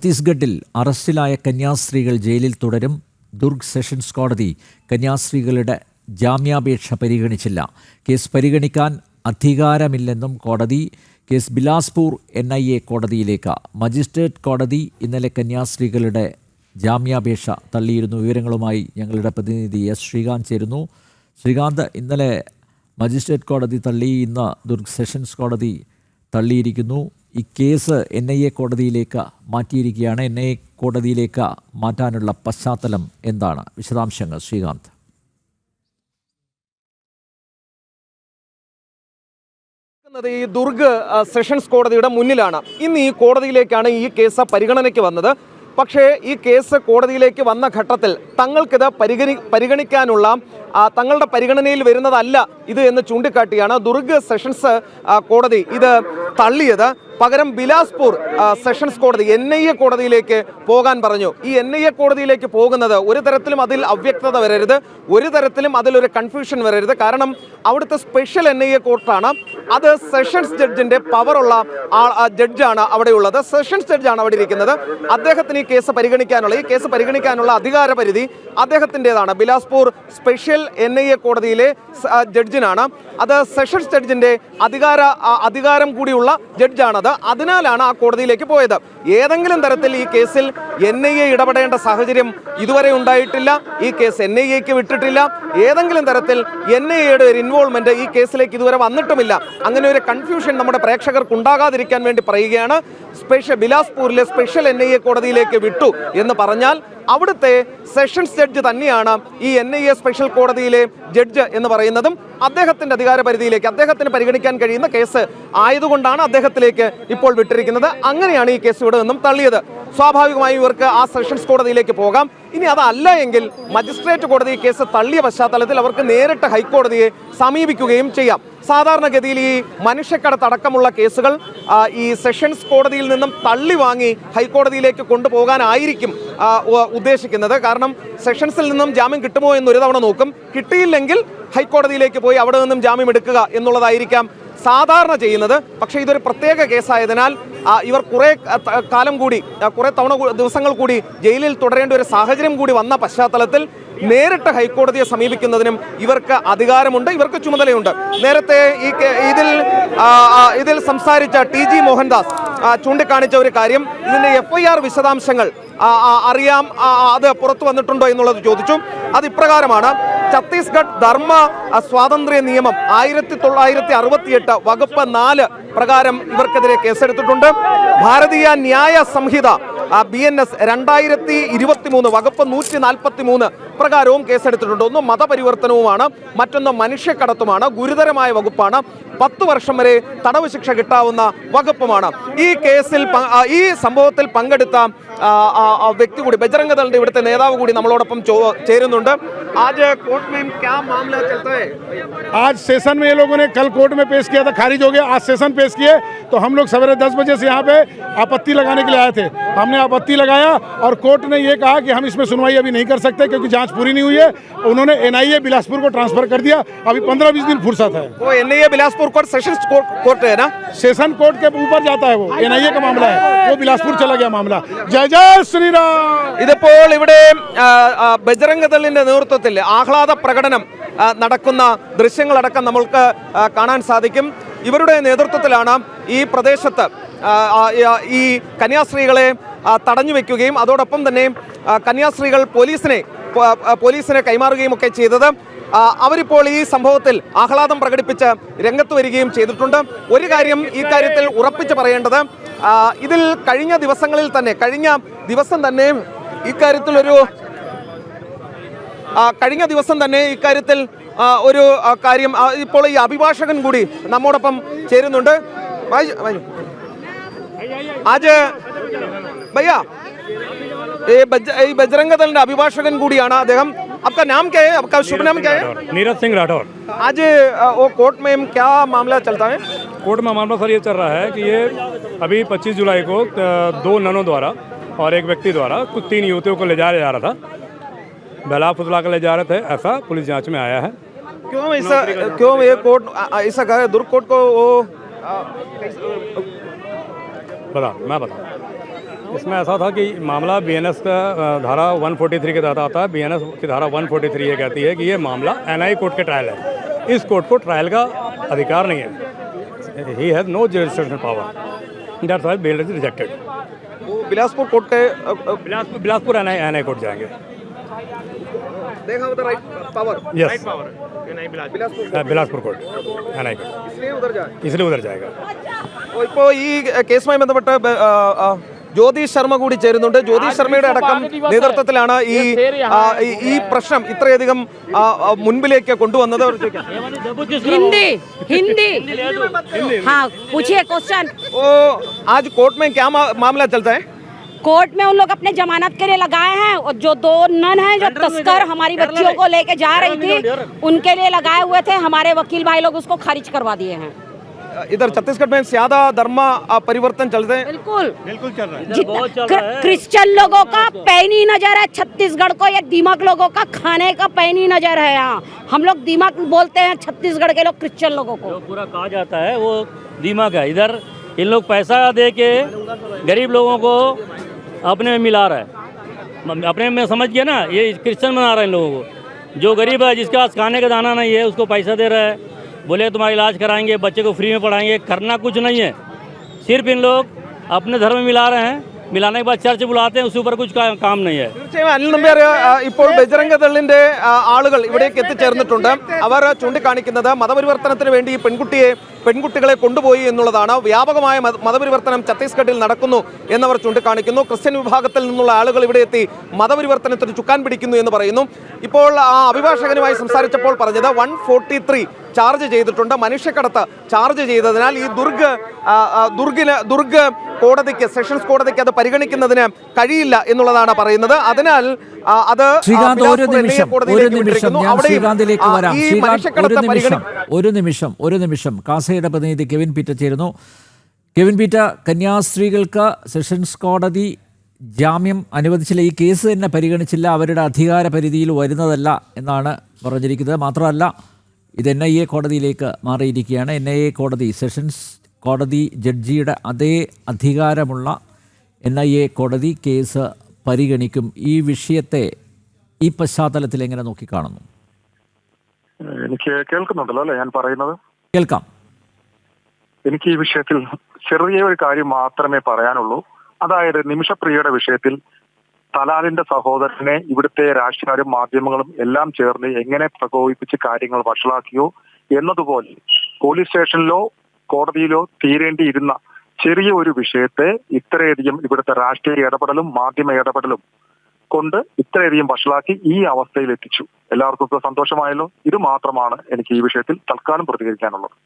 ഛത്തീസ്ഗഡിൽ അറസ്റ്റിലായ കന്യാസ്ത്രീകൾ ജയിലിൽ തുടരും. ദുർഗ് സെഷൻസ് കോടതി കന്യാസ്ത്രീകളുടെ ജാമ്യാപേക്ഷ പരിഗണിച്ചില്ല. കേസ് പരിഗണിക്കാൻ അധികാരമില്ലെന്നും കോടതി. കേസ് ബിലാസ്പൂർ NIA കോടതിയിലേക്ക്. മജിസ്ട്രേറ്റ് കോടതി ഇന്നലെ കന്യാസ്ത്രീകളുടെ ജാമ്യാപേക്ഷ തള്ളിയിരുന്നു. വിവരങ്ങളുമായി ഞങ്ങളുടെ പ്രതിനിധി S. ശ്രീകാന്ത് ചേരുന്നു. ശ്രീകാന്ത്, ഇന്നലെ മജിസ്ട്രേറ്റ് കോടതി തള്ളി, ഇന്ന് ദുർഗ് സെഷൻസ് കോടതി തള്ളിയിരിക്കുന്നു. ഈ കേസ് NIA കോടതിയിലേക്ക് മാറ്റിയിരിക്കുകയാണ്. NIA കോടതിയിലേക്ക് മാറ്റാനുള്ള പശ്ചാത്തലം എന്താണ്? വിശദാംശങ്ങൾ ശ്രീകാന്ത്. ഈ ദുർഗ് സെഷൻസ് കോടതിയുടെ മുന്നിലാണ്. ഇന്ന് ഈ കോടതിയിലേക്കാണ് ഈ കേസ് പരിഗണനയ്ക്ക് വന്നത്. പക്ഷേ ഈ കേസ് കോടതിയിലേക്ക് വന്ന ഘട്ടത്തിൽ തങ്ങൾക്കിത് പരിഗണിക്കാനുള്ള തങ്ങളുടെ പരിഗണനയിൽ വരുന്നതല്ല ഇത് എന്ന് ചൂണ്ടിക്കാട്ടിയാണ് ദുർഗ് സെഷൻസ് കോടതി ഇത് തള്ളിയത്. പകരം ബിലാസ്പൂർ സെഷൻസ് കോടതി NIA കോടതിയിലേക്ക് പോകാൻ പറഞ്ഞു. ഈ NIA കോടതിയിലേക്ക് പോകുന്നത് ഒരു തരത്തിലും അതിൽ അവ്യക്തത വരരുത്, ഒരു തരത്തിലും അതിലൊരു കൺഫ്യൂഷൻ വരരുത്. കാരണം അവിടുത്തെ സ്പെഷ്യൽ NIA കോർട്ടാണ്. അത് സെഷൻസ് ജഡ്ജിന്റെ പവറുള്ള ജഡ്ജാണ് അവിടെയുള്ളത്. സെഷൻസ് ജഡ്ജാണ് അവിടെ ഇരിക്കുന്നത്. അദ്ദേഹത്തിന് ഈ കേസ് പരിഗണിക്കാനുള്ള അധികാര പരിധി അദ്ദേഹത്തിൻ്റെതാണ്. ബിലാസ്പൂർ സ്പെഷ്യൽ NIA കോടതിയിലെ ജഡ്ജിനാണ്. അത് സെഷൻസ് ജഡ്ജിന്റെ അധികാരം കൂടിയുള്ള ജഡ്ജാണ്. അതിനാലാണ് ആ കോടതിയിലേക്ക് പോയത്. ഏതെങ്കിലും തരത്തിൽ ഈ കേസിൽ NIA ഇടപെടേണ്ട സാഹചര്യം ഇതുവരെ ഉണ്ടായിട്ടില്ല. ഈ കേസ് NIAക്ക് വിട്ടിട്ടില്ല. ഏതെങ്കിലും തരത്തിൽ NIAയുടെ ഒരു ഇൻവോൾവ്മെന്റ് ഈ കേസിലേക്ക് ഇതുവരെ വന്നിട്ടുമില്ല. അങ്ങനെ ഒരു കൺഫ്യൂഷൻ നമ്മുടെ പ്രേക്ഷകർക്ക് ഉണ്ടാകാതിരിക്കാൻ വേണ്ടി പറയുകയാണ്. ബിലാസ്പൂരിലെ സ്പെഷ്യൽ NIA കോടതിയിലേക്ക് വിട്ടു എന്ന് പറഞ്ഞാൽ അവിടുത്തെ സെഷൻസ് ജഡ്ജ് തന്നെയാണ് ഈ NIA സ്പെഷ്യൽ കോടതിയിലെ ജഡ്ജ് എന്ന് പറയുന്നതും അദ്ദേഹത്തിൻ്റെ അധികാര പരിധിയിലേക്ക് അദ്ദേഹത്തിന് പരിഗണിക്കാൻ കഴിയുന്ന കേസ് ആയതുകൊണ്ടാണ് അദ്ദേഹത്തിലേക്ക് ഇപ്പോൾ വിട്ടിരിക്കുന്നത്. അങ്ങനെയാണ് ഈ കേസ് ഇവിടെ നിന്നും തള്ളിയത്. സ്വാഭാവികമായും ഇവർക്ക് ആ സെഷൻസ് കോടതിയിലേക്ക് പോകാം. ഇനി അതല്ല എങ്കിൽ മജിസ്ട്രേറ്റ് കോടതി കേസ് തള്ളിയ പശ്ചാത്തലത്തിൽ അവർക്ക് നേരിട്ട് ഹൈക്കോടതിയെ സമീപിക്കുകയും ചെയ്യാം. സാധാരണഗതിയിൽ ഈ മനുഷ്യക്കടത്തടക്കമുള്ള കേസുകൾ ഈ സെഷൻസ് കോടതിയിൽ നിന്നും തള്ളി വാങ്ങി ഹൈക്കോടതിയിലേക്ക് കൊണ്ടുപോകാനായിരിക്കും ഉദ്ദേശിക്കുന്നത്. കാരണം സെഷൻസിൽ നിന്നും ജാമ്യം കിട്ടുമോ എന്നൊരു തവണ നോക്കും. കിട്ടിയില്ലെങ്കിൽ ഹൈക്കോടതിയിലേക്ക് പോയി അവിടെ നിന്നും ജാമ്യം എടുക്കുക എന്നുള്ളതായിരിക്കാം സാധാരണ ചെയ്യുന്നത്. പക്ഷേ ഇതൊരു പ്രത്യേക കേസായതിനാൽ ഇവർ കുറേ ദിവസങ്ങൾ കൂടി ജയിലിൽ തുടരേണ്ട ഒരു സാഹചര്യം കൂടി വന്ന പശ്ചാത്തലത്തിൽ നേരിട്ട് ഹൈക്കോടതിയെ സമീപിക്കുന്നതിനും ഇവർക്ക് അധികാരമുണ്ട്, ഇവർക്ക് ചുമതലയുണ്ട്. നേരത്തെ ഇതിൽ സംസാരിച്ച TG മോഹൻദാസ് ചൂണ്ടിക്കാണിച്ച ഒരു കാര്യം, ഇതിന്റെ FIR വിശദാംശങ്ങൾ അറിയാം, അത് പുറത്തു വന്നിട്ടുണ്ടോ എന്നുള്ളത് ചോദിച്ചു. അത് ഇപ്രകാരമാണ്: ഛത്തീസ്ഗഡ് ധർമ്മ സ്വാതന്ത്ര്യ നിയമം 1968 വകുപ്പ് 4 പ്രകാരം ഇവർക്കെതിരെ കേസെടുത്തിട്ടുണ്ട്. ഭാരതീയ ന്യായ സംഹിത BNS 2023 വകുപ്പ് 143 പ്രകാരവും കേസെടുത്തിട്ടുണ്ട്. ഒന്ന് മതപരിവർത്തനവുമാണ്, മറ്റൊന്ന് മനുഷ്യക്കടത്തുമാണ്. ഗുരുതരമായ വകുപ്പാണ്. 10 വർഷം വരെ തടവ് ശിക്ഷ കിട്ടാവുന്ന വകുപ്പുമാണ്. ഈ സംഭവത്തിൽ പങ്കെടുത്ത വ്യക്തി കൂടി, ബജറംഗ് ദളിന്റെ ഇവിടുത്തെ നേതാവ് കൂടി നമ്മളോടൊപ്പം ചേരുന്നുണ്ട്. आज सेशन में ये लोगों ने कल कोर्ट में पेश किया था, खारिज हो गया. आज सेशन पेश किए तो हम लोग सवेरे 10 बजे से यहाँ पे आपत्ति लगाने के लिए आए थे. हमने आपत्ति लगाया और कोर्ट ने ये कहा कि हम इसमें सुनवाई अभी नहीं कर सकते क्योंकि जांच पूरी नहीं हुई है. उन्होंने NIA बिलासपुर को ट्रांसफर कर दिया. अभी 15-20 दिन फुर्सत है. वो NIA Bilaspur court session court है ना, सेशन कोर्ट के ऊपर जाता है. वो NIA का मामला है, वो बिलासपुर चला गया मामला. जय जय श्री राम. ഇതിപ്പോൾ ഇവിടെ ബജറംഗ് ദളിന്റെ നേതൃത്വത്തിൽ ആഹ്ലാദ പ്രകടനം നടക്കുന്ന ദൃശ്യങ്ങളടക്കം നമ്മൾക്ക് കാണാൻ സാധിക്കും. ഇവരുടെ നേതൃത്വത്തിലാണ് ഈ പ്രദേശത്ത് ഈ കന്യാസ്ത്രീകളെ തടഞ്ഞു വെക്കുകയും അതോടൊപ്പം തന്നെ കന്യാസ്ത്രീകൾ പോലീസിനെ കൈമാറുകയും ഒക്കെ ചെയ്തത്. അവരിപ്പോൾ ഈ സംഭവത്തിൽ ആഹ്ലാദം പ്രകടിപ്പിച്ച് രംഗത്ത് വരികയും ചെയ്തിട്ടുണ്ട്. ഒരു കാര്യം ഈ കാര്യത്തിൽ ഉറപ്പിച്ച് പറയേണ്ടത്, ഇതിൽ കഴിഞ്ഞ ദിവസം തന്നെ ഇക്കാര്യത്തിൽ ഒരു കാര്യം ഇപ്പോൾ ഈ അഭിഭാഷകൻ കൂടി നമ്മോടൊപ്പം ചേരുന്നുണ്ട്. ആജ് ഭയ്യ, ഈ ബജറംഗ് ദളിന്റെ അഭിഭാഷകൻ കൂടിയാണ് അദ്ദേഹം. आपका नाम क्या है? आपका शुभ नाम क्या है? नीरज सिंह राठौर. आज वो कोर्ट में क्या मामला चलता है? कोर्ट में मामला सर ये चल रहा है कि ये अभी 25 जुलाई को 2 ननों द्वारा और एक व्यक्ति द्वारा कुछ 3 युवतियों को ले जाया जा रहा था, बहला फुसला कर ले जा रहे थे, ऐसा पुलिस जांच में आया है. क्यों ये कोर्ट ऐसा कह रहे? दुर्ग कोर्ट को वो बता, मैं बता. इसमें ऐसा था कि मामला बीएनएस का धारा 143 के तहत आता है। बीएनएस की धारा 143 ये कहती है कि ये मामला एनआई कोर्ट के ट्रायल है। इस कोर्ट को ट्रायल का अधिकार नहीं है। He has no jurisdiction power, that's why bail is rejected. वो बिलासपुर कोर्ट के बिलासपुर एनआई कोर्ट जाएंगे। देखा उधर right power, yes, Bilaspur Bilaspur court NI court, इसलिए उधर जाएगा। ഇപ്പോൾ ഈ കേസുമായി ബന്ധപ്പെട്ട് ജ്യോതിഷ് ശർമ്മ കൂടി ചേരുന്നുണ്ട്. ജ്യോതിഷ് ശർമ്മയുടെ അടക്കം നേതൃത്വത്തിലാണ് ഈ പ്രശ്നം ഇത്രയധികം മുൻപിലേക്ക് കൊണ്ടുവന്നത്. हिंदी हिंदी हाँ पूछिए क्वेश्चन। आज कोर्ट में क्या मामला चलता है? कोर्ट में उन लोग अपने जमानत के लिए लगाए हैं और जो 2 नन हैं जो तस्कर हमारी बच्चियों को लेके जा रही थी उनके लिए लगाए हुए थे। हमारे वकील भाई लोग उसको खारिज करवा दिए हैं। इधर छत्तीसगढ़ में ज्यादा धर्म परिवर्तन चलते हैं। बिल्कुल चल रहा है। क्रिश्चियन लोगों का पैनी नजर है छत्तीसगढ़ को, या दीमक लोगों का खाने का पैनी नजर है। यहाँ हम लोग दीमक बोलते हैं छत्तीसगढ़ के लोग क्रिश्चियन लोगों को। जो पूरा कहा जाता है वो दीमक है। इधर इन लोग पैसा दे के गरीब लोगों को अपने में मिला रहा है। अपने में समझ गया ना, ये क्रिश्चियन बना रहा है इन लोगों को। जो गरीब है जिसके पास खाने का दाना नहीं है उसको पैसा दे रहा है, बोले तुम्हारा इलाज कराएंगे, बच्चे को फ्री में पढ़ाएंगे। करना कुछ नहीं है, सिर्फ इन लोग अपने धर्म में मिला रहे हैं। मिलाने के बाद चर्च बुलाते हैं, उसके ऊपर कुछ काम नहीं है। തീർച്ചയായും അനിൽ നമ്പ്യാർ, ഇപ്പോൾ ബജറംഗ ദളിന്റെ ആളുകൾ ഇവിടേക്ക് എത്തിച്ചേർന്നിട്ടുണ്ട്. അവർ ചൂണ്ടിക്കാണിക്കുന്നത് മതപരിവർത്തനത്തിന് വേണ്ടി ഈ പെൺകുട്ടികളെ കൊണ്ടുപോയി എന്നുള്ളതാണ്. വ്യാപകമായ മതപരിവർത്തനം ഛത്തീസ്ഗഡിൽ നടക്കുന്നു എന്നവർ ചൂണ്ടിക്കാണിക്കുന്നു. ക്രിസ്ത്യൻ വിഭാഗത്തിൽ നിന്നുള്ള ആളുകൾ ഇവിടെ എത്തി മതപരിവർത്തനത്തിന് ചുക്കാൻ പിടിക്കുന്നു എന്ന് പറയുന്നു. ഇപ്പോൾ അഭിഭാഷകനുമായി സംസാരിച്ചപ്പോൾ പറഞ്ഞത് 143 ചാർജ് ചെയ്തിട്ടുണ്ട്. മനുഷ്യക്കടത്ത് ചാർജ് ചെയ്തതിനാൽ ഈ ദുർഗ് കോടതിക്ക്, സെഷൻസ് കോടതിക്ക് അത് പരിഗണിക്കുന്നതിന് കഴിയില്ല എന്നുള്ളതാണ് പറയുന്നത്. അതിനാൽ അത് ശ്രീകാന്ത് ഒരു നിമിഷം ഞാൻ ശ്രീകാന്തിലേക്ക് വരാം. ഒരു നിമിഷം കാസയുടെ പ്രതിനിധി കെവിൻ പീറ്റർ ചേരുന്നു. കെവിൻ പീറ്റർ, കന്യാസ്ത്രീകൾക്ക് സെഷൻസ് കോടതി ജാമ്യം അനുവദിച്ചില്ല, ഈ കേസ് തന്നെ പരിഗണിച്ചില്ല, അവരുടെ അധികാര പരിധിയിൽ വരുന്നതല്ല എന്നാണ് പറഞ്ഞിരിക്കുന്നത്. മാത്രമല്ല ഇത് NIA കോടതിയിലേക്ക് മാറിയിരിക്കുകയാണ്. NIA കോടതി, സെഷൻസ് കോടതി ജഡ്ജിയുടെ അതേ അധികാരമുള്ള NIA കോടതി കേസ് പരിഗണിക്കും. ഈ വിഷയത്തെ ഈ പശ്ചാത്തലത്തിൽ എങ്ങനെ നോക്കിക്കാണുന്നു? എനിക്ക് കേൾക്കുന്നുണ്ടല്ലോ അല്ലേ ഞാൻ പറയുന്നത്? കേൾക്കാം. എനിക്ക് ഈ വിഷയത്തിൽ ചെറിയ ഒരു കാര്യം മാത്രമേ പറയാനുള്ളൂ. അതായത് നിമിഷപ്രിയയുടെ വിഷയത്തിൽ തലാലിന്റെ സഹോദരനെ ഇവിടുത്തെ രാഷ്ട്രീയക്കാരും മാധ്യമങ്ങളും എല്ലാം ചേർന്ന് എങ്ങനെ പ്രകോപിപ്പിച്ച് കാര്യങ്ങൾ വഷളാക്കിയോ എന്നതുപോലെ പോലീസ് സ്റ്റേഷനിലോ കോടതിയിലോ തീരേണ്ടിയിരുന്ന ചെറിയ ഒരു വിഷയത്തെ ഇത്രയധികം ഇവിടുത്തെ രാഷ്ട്രീയ ഇടപെടലും മാധ്യമ ഇടപെടലും കൊണ്ട് ഇത്രയധികം വഷളാക്കി ഈ അവസ്ഥയിൽ എത്തിച്ചു. എല്ലാവർക്കും സന്തോഷമായല്ലോ. ഇത് മാത്രമാണ് എനിക്ക് ഈ വിഷയത്തിൽ തൽക്കാലം പ്രതികരിക്കാനുള്ളത്.